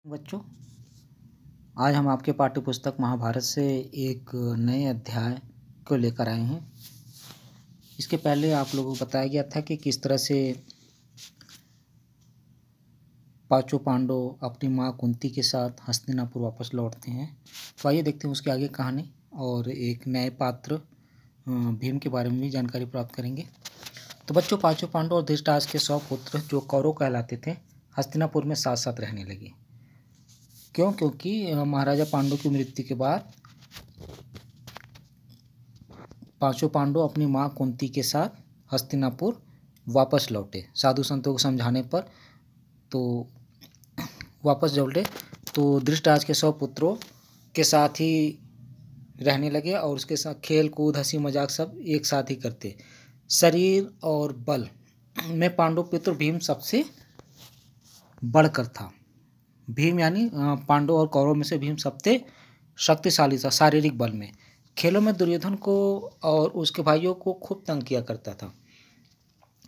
बच्चों, आज हम आपके पाठ्य पुस्तक महाभारत से एक नए अध्याय को लेकर आए हैं। इसके पहले आप लोगों को बताया गया था कि किस तरह से पांचों पांडव अपनी माँ कुंती के साथ हस्तिनापुर वापस लौटते हैं। तो आइए देखते हैं उसके आगे कहानी और एक नए पात्र भीम के बारे में भी जानकारी प्राप्त करेंगे। तो बच्चों, पांचों पांडव और धृतराष्ट्र के 100 पुत्र जो कौरव कहलाते थे हस्तिनापुर में साथ साथ रहने लगे। क्यों? क्योंकि महाराजा पांडु की मृत्यु के बाद पांचों पांडव अपनी माँ कुंती के साथ हस्तिनापुर वापस लौटे। साधु संतों को समझाने पर तो वापस लौटे। तो धृतराष्ट्र के 100 पुत्रों के साथ ही रहने लगे और उसके साथ खेल कूद हंसी मजाक सब एक साथ ही करते। शरीर और बल में पांडु पुत्र भीम सबसे बढ़कर था। भीम यानी पांडव और कौरव में से भीम सबसे शक्तिशाली था शारीरिक बल में। खेलों में दुर्योधन को और उसके भाइयों को खूब तंग किया करता था।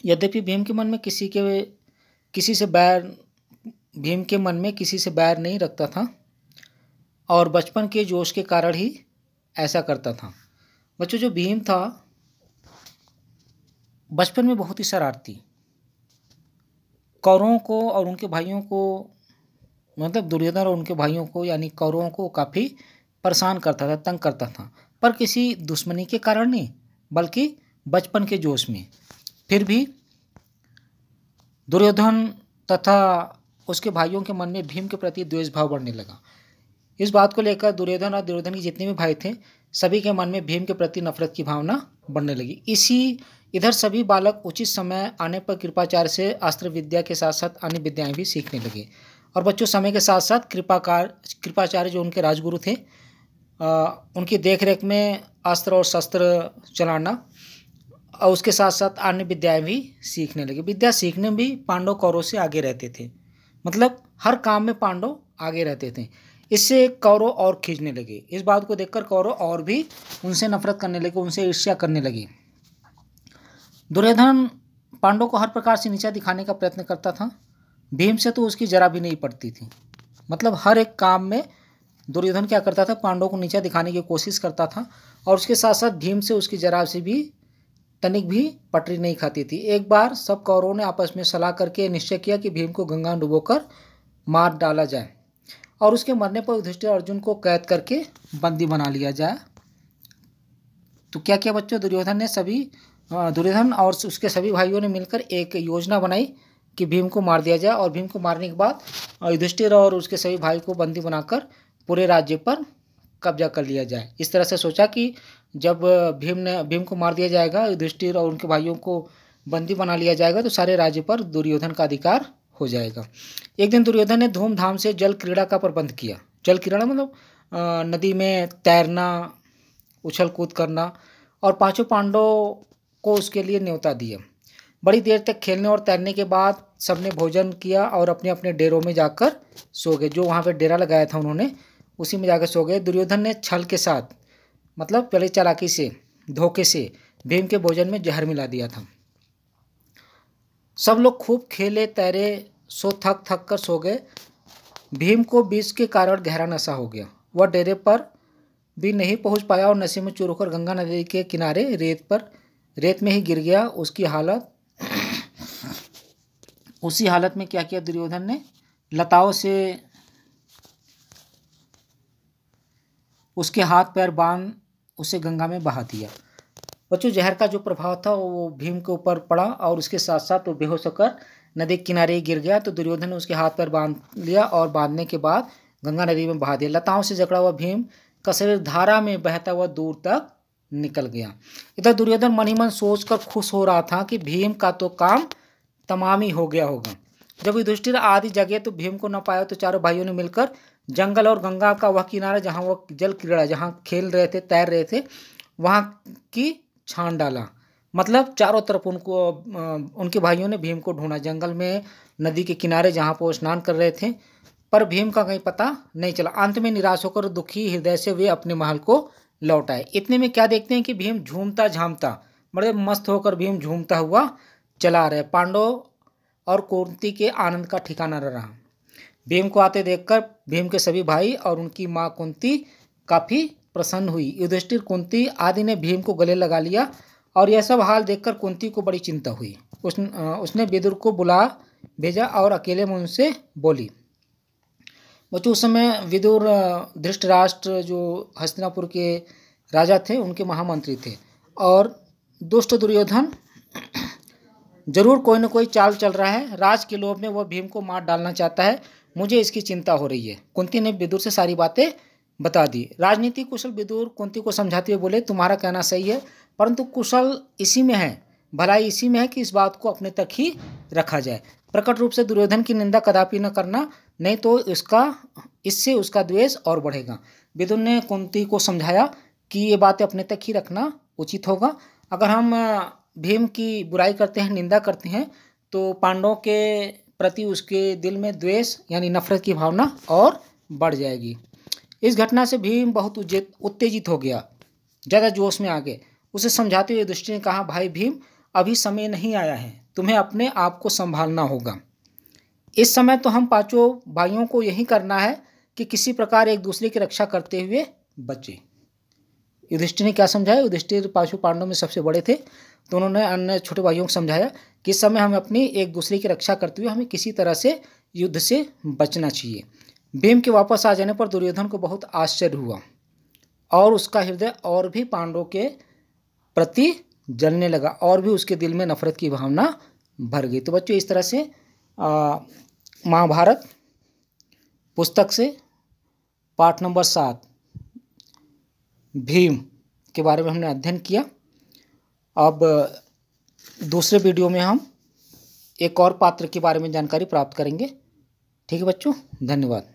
यद्यपि भीम के मन में किसी से बैर नहीं रखता था और बचपन के जोश के कारण ही ऐसा करता था। बच्चों, जो भीम था बचपन में बहुत ही शरारती, कौरवों को और उनके भाइयों को मतलब दुर्योधन और उनके भाइयों को यानी कौरवों को काफ़ी परेशान करता था, तंग करता था, पर किसी दुश्मनी के कारण नहीं बल्कि बचपन के जोश में। फिर भी दुर्योधन तथा उसके भाइयों के मन में भीम के प्रति द्वेष भाव बढ़ने लगा। इस बात को लेकर दुर्योधन और दुर्योधन के जितने भी भाई थे सभी के मन में भीम के प्रति नफरत की भावना बढ़ने लगी। इधर सभी बालक उचित समय आने पर कृपाचार्य से अस्त्र विद्या के साथ साथ अन्य विद्याएं भी सीखने लगे। और बच्चों, समय के साथ साथ कृपाचार्य जो उनके राजगुरु थे उनकी देखरेख में अस्त्र और शस्त्र चलाना और उसके साथ साथ अन्य विद्याएं भी सीखने लगे। विद्या सीखने में भी पांडव कौरव से आगे रहते थे, मतलब हर काम में पांडव आगे रहते थे। इससे कौरव और खींचने लगे। इस बात को देखकर कौरव और भी उनसे नफरत करने लगे, उनसे ईर्ष्या करने लगे। दुर्योधन पांडव को हर प्रकार से नीचा दिखाने का प्रयत्न करता था। भीम से तो उसकी जरा भी नहीं पड़ती थी, मतलब हर एक काम में दुर्योधन क्या करता था, पांडवों को नीचा दिखाने की कोशिश करता था और उसके साथ साथ भीम से उसकी जरा से भी तनिक भी पटरी नहीं खाती थी। एक बार सब कौरवों ने आपस में सलाह करके निश्चय किया कि भीम को गंगा में डुबोकर मार डाला जाए और उसके मरने पर युधिष्ठिर अर्जुन को कैद करके बंदी बना लिया जाए। तो क्या किया बच्चों, दुर्योधन और उसके सभी भाइयों ने मिलकर एक योजना बनाई कि भीम को मार दिया जाए और भीम को मारने के बाद युधिष्ठिर और उसके सभी भाई को बंदी बनाकर पूरे राज्य पर कब्जा कर लिया जाए। इस तरह से सोचा कि जब भीम को मार दिया जाएगा, युधिष्ठिर और उनके भाइयों को बंदी बना लिया जाएगा, तो सारे राज्य पर दुर्योधन का अधिकार हो जाएगा। एक दिन दुर्योधन ने धूमधाम से जल क्रीड़ा का प्रबंध किया। जल क्रीड़ा मतलब नदी में तैरना, उछल कूद करना, और पांचों पांडवों को उसके लिए न्योता दिया। बड़ी देर तक खेलने और तैरने के बाद सबने भोजन किया और अपने अपने डेरों में जाकर सो गए। जो वहाँ पे डेरा लगाया था उन्होंने उसी में जाकर सो गए। दुर्योधन ने छल के साथ, मतलब पहले चालाकी से, धोखे से भीम के भोजन में जहर मिला दिया था। सब लोग खूब खेले तैरे, सो थक कर सो गए। भीम को विष के कारण गहरा नशा हो गया। वह डेरे पर भी नहीं पहुंच पाया और नशे में चूर होकर गंगा नदी के किनारे रेत में ही गिर गया। उसी हालत में क्या किया दुर्योधन ने, लताओं से उसके हाथ पैर बांध उसे गंगा में बहा दिया। बच्चों, जहर का जो प्रभाव था वो भीम के ऊपर पड़ा और उसके साथ साथ वो बेहोश होकर नदी के किनारे गिर गया। तो दुर्योधन ने उसके हाथ पैर बांध लिया और बांधने के बाद गंगा नदी में बहा दिया। लताओं से जकड़ा हुआ भीम का शरीर धारा में बहता हुआ दूर तक निकल गया। इधर दुर्योधन मन ही मन सोचकर खुश हो रहा था कि भीम का तो काम तमाम ही हो गया होगा। जब युधिष्ठिर आदि जगह तो भीम को न पाया तो चारों भाइयों ने मिलकर जंगल और गंगा का वह किनारा जहाँ वह जल क्रीड़ा, जहाँ खेल रहे थे, तैर रहे थे, वहाँ की छान डाला। मतलब चारों तरफ उनके भाइयों ने भीम को ढूंढा। जंगल में, नदी के किनारे जहाँ पर वो स्नान कर रहे थे, पर भीम का कहीं पता नहीं चला। अंत में निराश होकर दुखी हृदय से वे अपने महल को लौट आए। इतने में क्या देखते हैं कि भीम झूमता झामता, बड़े मस्त होकर भीम झूमता हुआ चला रहे। पांडव और कुंती के आनंद का ठिकाना न रहा। भीम को आते देखकर भीम के सभी भाई और उनकी माँ कुंती काफ़ी प्रसन्न हुई। युधिष्ठिर, कुंती आदि ने भीम को गले लगा लिया और यह सब हाल देखकर कुंती को बड़ी चिंता हुई। उसने विदुर को बुला भेजा और अकेले में उनसे बोली। बच्चों, उस समय विदुर धृतराष्ट्र जो हस्तिनापुर के राजा थे उनके महामंत्री थे, और दुष्ट दुर्योधन जरूर कोई न कोई चाल चल रहा है। राज के लोभ में वह भीम को मार डालना चाहता है। मुझे इसकी चिंता हो रही है। कुंती ने विदुर से सारी बातें बता दी। राजनीति कुशल विदुर कुंती को समझाते हुए बोले, तुम्हारा कहना सही है, परंतु कुशल इसी में है, भलाई इसी में है कि इस बात को अपने तक ही रखा जाए। प्रकट रूप से दुर्योधन की निंदा कदापि न करना, नहीं तो इससे उसका द्वेष और बढ़ेगा। विदुर ने कुंती को समझाया कि ये बातें अपने तक ही रखना उचित होगा। अगर हम भीम की बुराई करते हैं, निंदा करते हैं, तो पांडवों के प्रति उसके दिल में द्वेष यानी नफरत की भावना और बढ़ जाएगी। इस घटना से भीम बहुत उत्तेजित हो गया, ज़्यादा जोश में आ गए। उसे समझाते हुए युधिष्ठिर ने कहा, भाई भीम, अभी समय नहीं आया है, तुम्हें अपने आप को संभालना होगा। इस समय तो हम पांचों भाइयों को यही करना है कि किसी प्रकार एक दूसरे की रक्षा करते हुए बचे। युधिष्ठिर ने क्या समझाया? युधिष्ठिर पांचों पांडवों में सबसे बड़े थे, तो उन्होंने अन्य छोटे भाइयों को समझाया कि इस समय हमें अपनी एक दूसरे की रक्षा करते हुए हमें किसी तरह से युद्ध से बचना चाहिए। भीम के वापस आ जाने पर दुर्योधन को बहुत आश्चर्य हुआ और उसका हृदय और भी पांडवों के प्रति जलने लगा और भी उसके दिल में नफरत की भावना भर गई। तो बच्चों, इस तरह से महाभारत पुस्तक से पाठ नंबर 7 भीम के बारे में हमने अध्ययन किया। अब दूसरे वीडियो में हम एक और पात्र के बारे में जानकारी प्राप्त करेंगे। ठीक है बच्चों, धन्यवाद।